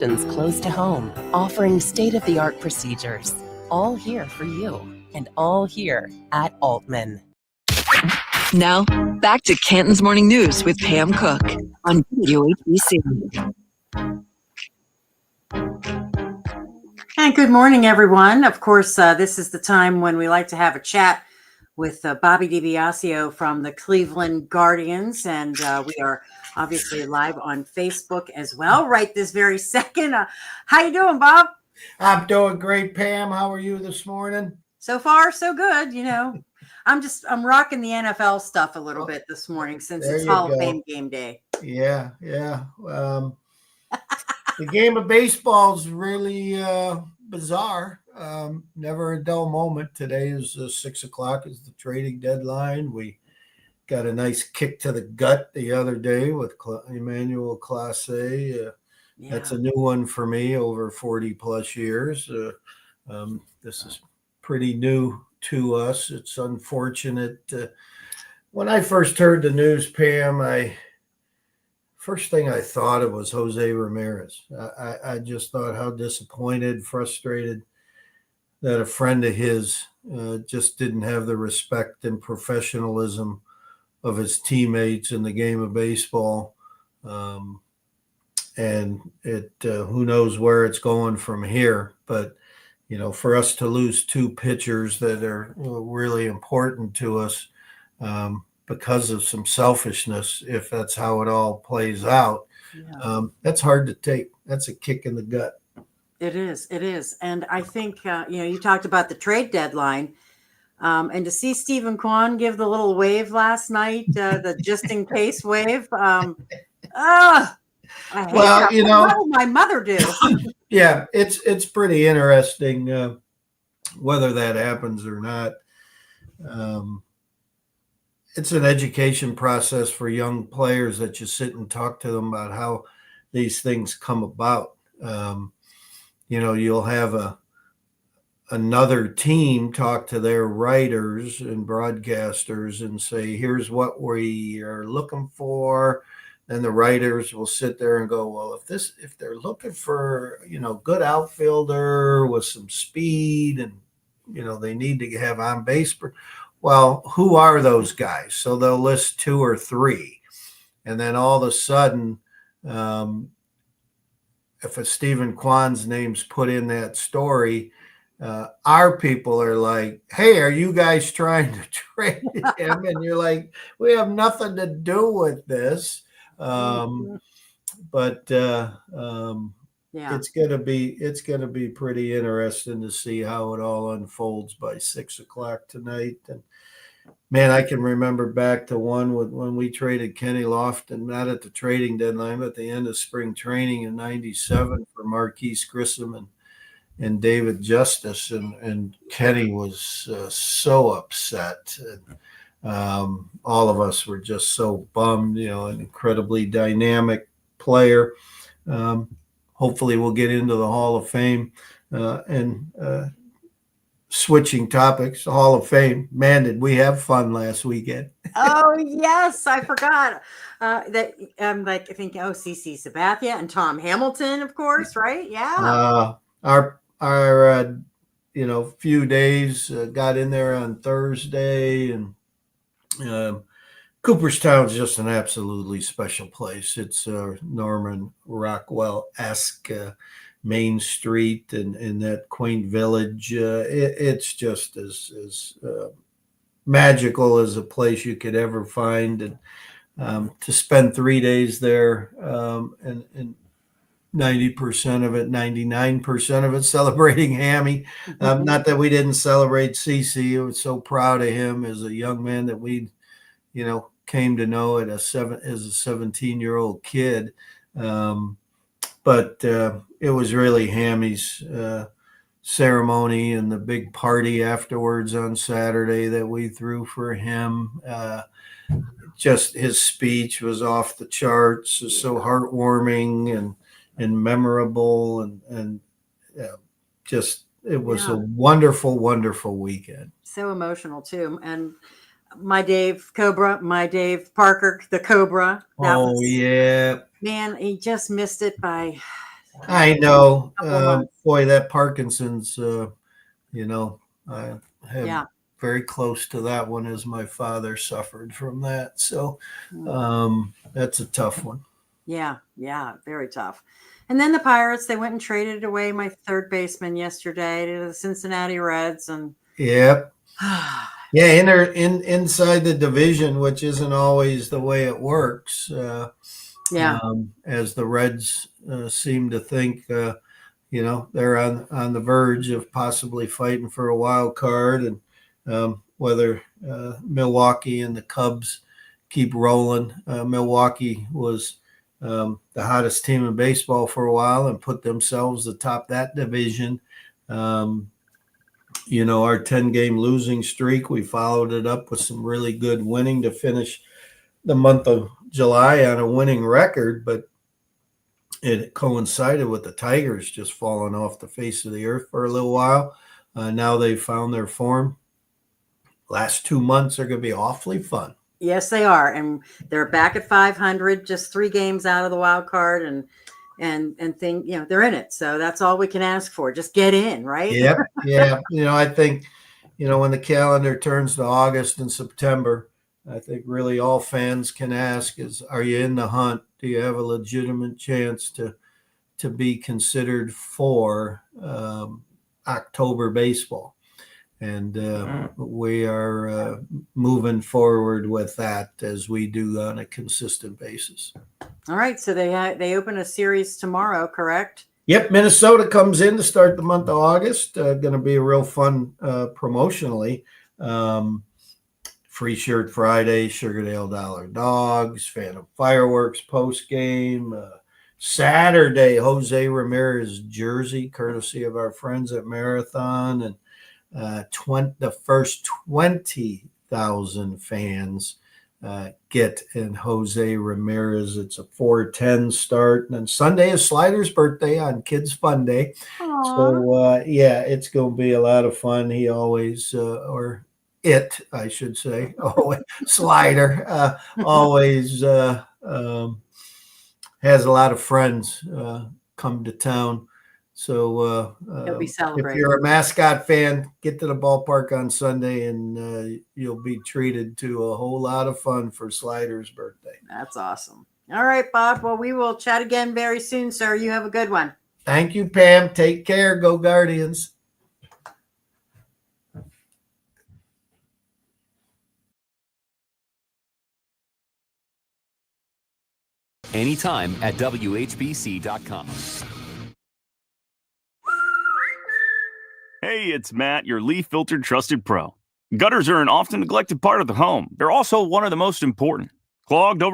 close to home, offering state-of-the-art procedures. All here for you, and all here at Altman. Now, back to Canton's Morning News with Pam Cook on WHBC. And good morning, everyone. Of course, this is the time when we like to have a chat with Bobby DiBiasio from the Cleveland Guardians. And we are obviously live on Facebook as well right this very second. How you doing, Bob? I'm doing great, Pam. How are you this morning? So far, so good. You know, I'm rocking the NFL stuff a little bit this morning since it's Hall of Fame game day. Yeah. The game of baseball is really bizarre. Never a dull moment. Today is 6 o'clock is the trading deadline. We got a nice kick to the gut the other day with Emmanuel Clase. That's a new one for me over 40 plus years. This is pretty new to us. It's unfortunate. When I first heard the news, Pam, first thing I thought of was Jose Ramirez. I just thought how disappointed, frustrated that a friend of his just didn't have the respect and professionalism of his teammates in the game of baseball. And who knows where it's going from here. But, you know, for us to lose two pitchers that are really important to us because of some selfishness, if that's how it all plays out, that's hard to take. That's a kick in the gut. It is. And I think, you talked about the trade deadline. And to see Stephen Kwan give the little wave last night, the just in case wave. I hate that. What will my mother do? Yeah, it's pretty interesting whether that happens or not. It's an education process for young players that you sit and talk to them about how these things come about. You'll have another team talk to their writers and broadcasters and say, here's what we are looking for. And the writers will sit there and go, well, if they're looking for, good outfielder with some speed and, they need to have on base. Well, who are those guys? So they'll list two or three. And then all of a sudden, if a Stephen Kwan's name's put in that story, our people are like, hey, are you guys trying to trade him? And you're like, we have nothing to do with this. It's gonna be pretty interesting to see how it all unfolds by 6 o'clock tonight. And man, I can remember back to when we traded Kenny Lofton, not at the trading deadline, but at the end of spring training in '97 for Marquise Grissom and David Justice, and Kenny was so upset. All of us were just so bummed, an incredibly dynamic player. Hopefully we'll get into the Hall of Fame and switching topics, the Hall of Fame. Man, did we have fun last weekend. Oh, yes. I forgot that I think CC Sabathia and Tom Hamilton, of course, right? Yeah. Our few days got in there on Thursday, and Cooperstown is just an absolutely special place. It's Norman Rockwell-esque Main Street and that quaint village. It's just as magical as a place you could ever find. And to spend 3 days there and 90% of it, 99% of it celebrating Hammy. Not that we didn't celebrate CC. I was so proud of him as a young man that we, came to know as a 17-year-old kid. But it was really Hammy's ceremony and the big party afterwards on Saturday that we threw for him. Just his speech was off the charts, so heartwarming and memorable, and just it was a wonderful, wonderful weekend. So emotional too. And my Dave Parker, the Cobra. Yeah. Man, he just missed it by I know. Couple of months. Boy, that Parkinson's, I have Yeah. very close to that one as my father suffered from that. So that's a tough one. Yeah, very tough. And then the Pirates, they went and traded away my third baseman yesterday to the Cincinnati Reds, and Yep. Yeah, inside the division, which isn't always the way it works. As the Reds seem to think, they're on the verge of possibly fighting for a wild card, and whether Milwaukee and the Cubs keep rolling. Milwaukee was the hottest team in baseball for a while and put themselves atop that division. Our 10-game losing streak, we followed it up with some really good winning to finish the month of July on a winning record, but it coincided with the Tigers just falling off the face of the earth for a little while. Now they've found their form. Last 2 months are going to be awfully fun. Yes, they are, and they're back at 500, just 3 games out of the wild card, and they're in it. So that's all we can ask for. Just get in, right? Yep. Yeah. I think, when the calendar turns to August and September, I think really all fans can ask is, are you in the hunt? Do you have a legitimate chance to be considered for October baseball? And we are moving forward with that as we do on a consistent basis. All right. So they open a series tomorrow, correct? Yep. Minnesota comes in to start the month of August. Going to be a real fun promotionally. Free Shirt Friday, Sugardale Dollar Dogs, Phantom Fireworks post game. Saturday, Jose Ramirez jersey, courtesy of our friends at Marathon, and the first 20,000 fans get in Jose Ramirez. It's a 4:10 start, and then Sunday is Slider's birthday on Kids Fun Day. Aww. So it's going to be a lot of fun. He always, I should say, Slider always has a lot of friends come to town. So He'll be celebrating. If you're a mascot fan, get to the ballpark on Sunday, and you'll be treated to a whole lot of fun for Slider's birthday. That's awesome. All right, Bob. Well, we will chat again very soon, sir. You have a good one. Thank you, Pam. Take care. Go Guardians. Anytime at WHBC.com. Hey, it's Matt, your leaf filter trusted pro. Gutters are an often neglected part of the home. They're also one of the most important. Clogged over